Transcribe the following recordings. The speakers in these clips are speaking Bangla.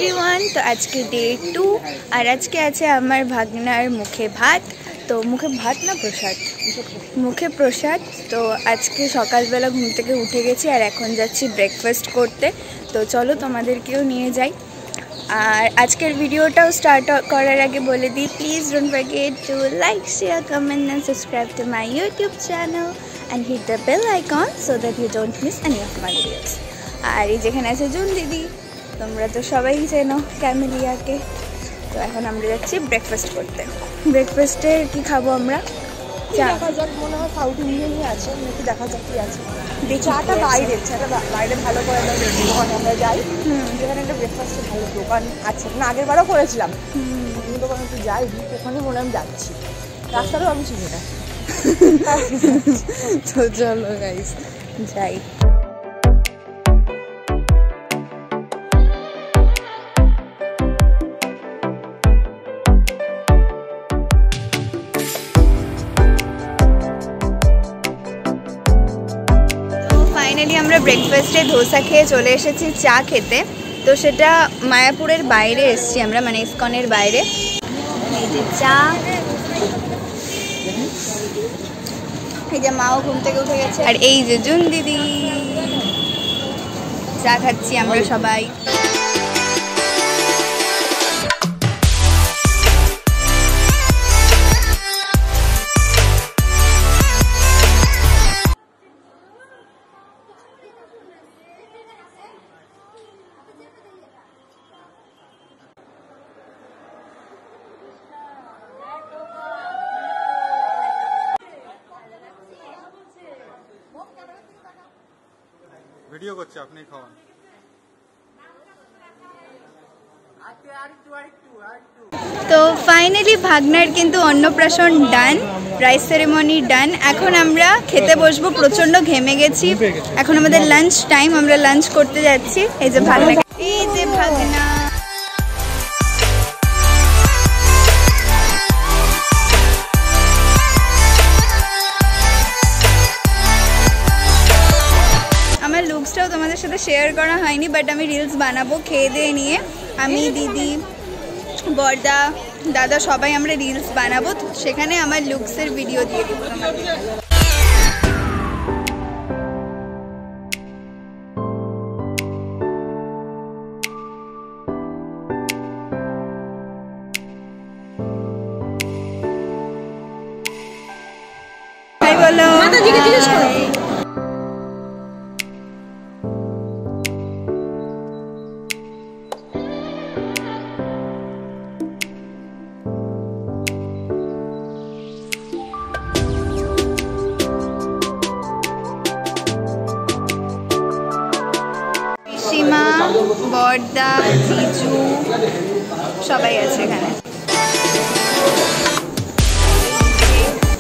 एवरीवन। तो आज के डे 2 और आज के आछे आमार भागनार मुखे भात। तो मुखे भात ना प्रसाद, मुखे प्रसाद। तो आज के सकाल बेला घुम थेके उठे गेছি और एखन जाচ্ছি ब्रेकफास्ट करते। तो चलो तोमादेरकेও নিয়ে যাই। और आजकल भिडियोटाও स्टार्ट करार आगे बोले दी please don't forget to like share comment and subscribe to my YouTube channel and hit the bell icon so that you don't miss any of my videos. और ये जेखाने आछे जुन दीदी, তোমরা তো সবাই চেনো ক্যামেলিয়াকে। তো এখন আমরা যাচ্ছি ব্রেকফাস্ট করতে। ব্রেকফাস্টে কি খাবো আমরা? চা। দেখা যাক, মনে হয় সাউথ ইন্ডিয়ানই আছে, নাকি দেখা যাক কি আছে। চাটা বাইরে, চাটা বাইরে ভালো করে দোকানে আমরা যাই, যেখানে একটা ব্রেকফাস্টের ভালো দোকান আছে। না আগের বারও করেছিলাম, দোকানে একটু যাই, ওখানে মনে আমি যাচ্ছি, রাস্তাটাও আমি চিনি না। তো চলো গাইস যাই। फाइनली আমরা ব্রেকফাস্টে ধোসা খেয়ে চলে এসেছি চা খেতে। তো সেটা মায়াপুরের বাইরে এসেছি আমরা, মানে ইসকনের বাইরে। এই যে চা, এই যে মাও ঘুম থেকে উঠে গেছে, আর এই যে জুন দিদি। চা খাচ্ছি আমরা সবাই। ভিডিও করছে, আপনি খাওয়ান। তো ফাইনালি ভাগনার কিন্তু অন্নপ্রাশন ডান, রাইস সেরেমনি ডান। এখন আমরা খেতে বসবো, প্রচন্ড ঘেমে গেছি। এখন আমাদের লাঞ্চ টাইম, আমরা লাঞ্চ করতে যাচ্ছি। এই যে ভাগনা, এই যে ভাগনা। আমার লুকসটাও তোমাদের সাথে শেয়ার করা হয়নি, বাট আমি রিলস বানাবো খেয়ে দিয়ে নিয়ে। আমি, দিদি, বর্দা, দাদা সবাই আমরা রিলস বানাবো, সেখানে আমার লুকসের ভিডিও দিয়ে দিব তোমাদের। হাই বলো। মাতাজিকে জিজ্ঞেস করো। সীমা, বর্দা, জিজু সবাই আছে এখানে।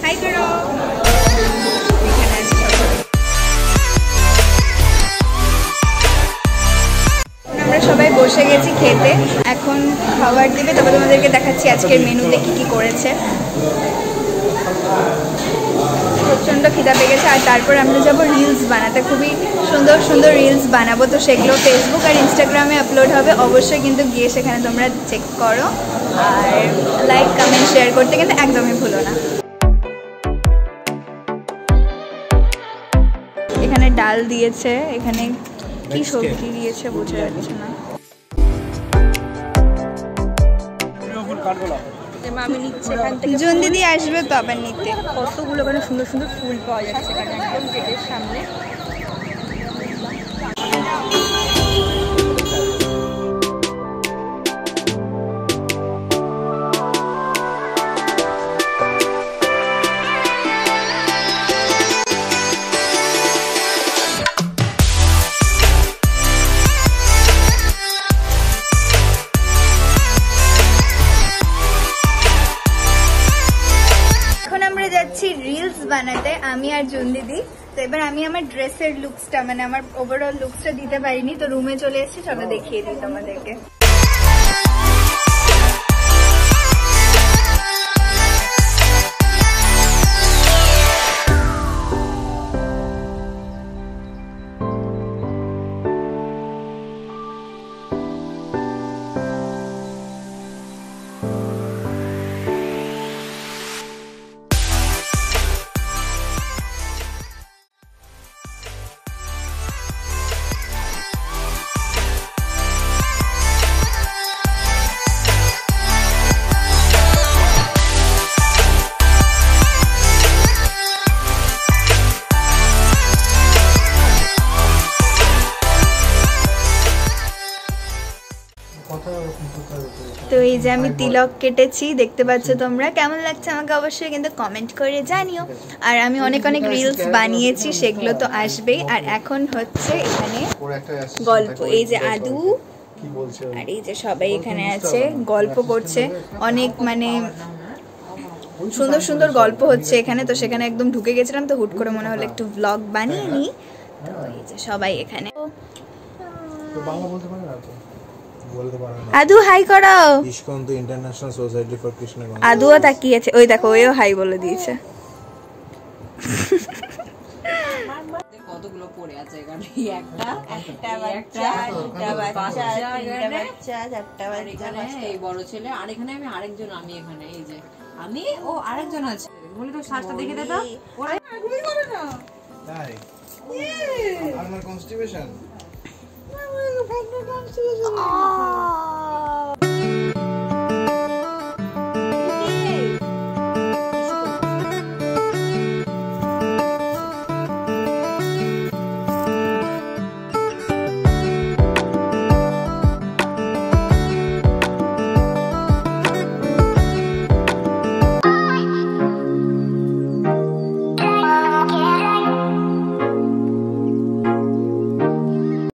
হাই করো। এখানে আছে সবাই। আমরা সবাই বসে গেছি খেতে, এখন খাবার দিবে, তবে তোমাদেরকে দেখাচ্ছি আজকের মেনুতে কি কি করেছে। প্রচণ্ড খিদা পেয়ে গেছে। আর তারপর আমরা যাবো রিলস বানাতে, খুবই সুন্দর সুন্দর রিলস বানাবো। তো সেগুলো ফেসবুক আর ইনস্টাগ্রামে আপলোড হবে, অবশ্যই কিন্তু গিয়ে সেখানে তোমরা চেক করো। আর লাইক কমেন্ট শেয়ার করতে কিন্তু একদমই ভুলো না। এখানে ডাল দিয়েছে, এখানে কি সবজি দিয়েছে বোঝা যাচ্ছে না। জুন দিদি আসবে তো আবার নিতে। কতগুলো মানে সুন্দর সুন্দর ফুল পাওয়া যাচ্ছে এখানে, একদম গেটের সামনে। যাচ্ছি রিলস বানাতে আমি আর জুন দিদি। তো এবার আমি আমার ড্রেসের লুকসটা, মানে আমার ওভারঅল লুকসটা দিতে পারিনি, তো রুমে চলে এসেছি। চলো দেখিয়ে দিই তোমাদেরকে। এই যে আমি তিলক কেটেছি, দেখতে পাচ্ছ তোমরা। কেমন লাগছে আমাকে অবশ্যই কিন্তু কমেন্ট করে জানিও। আর আমি অনেক অনেক রিলস বানিয়েছি, সেগুলো তো আসবেই। আর এখন হচ্ছে এখানে গল্প, এই যে আদু আর এই যে সবাই এখানে আছে গল্প করছে। অনেক মানে সুন্দর সুন্দর গল্প হচ্ছে এখানে। তো সেখানে একদম ঢুকে গেছিলাম, তো হুট করে মনে হলো একটু ব্লগ বানিয়ে নিই। তো এই যে সবাই এখানে। আদু হাই করো। ইসকন্ত ইন্টারন্যাশনাল সোসাইটি ফর কৃষ্ণগঞ্জ। আদুও তাকিয়েছে, ওই দেখো ওইও হাই বলে দিয়েছে। কতগুলো পড়ে আছে এখানে, একটা বাচ্চা, দুটা বাচ্চা, তিনটা বাচ্চা, চারটা বাচ্চা, এখানে এই বড় ছেলে, আর এখানে আমি আরেকজন, আমি এখানে এই যে আমি ও আরেকজন আছে। বলি তো শ্বাসটা দেখে দে তো। ওরা ঘুমিয়ে পড়ে না তাই আমার কনস্টিপেশন।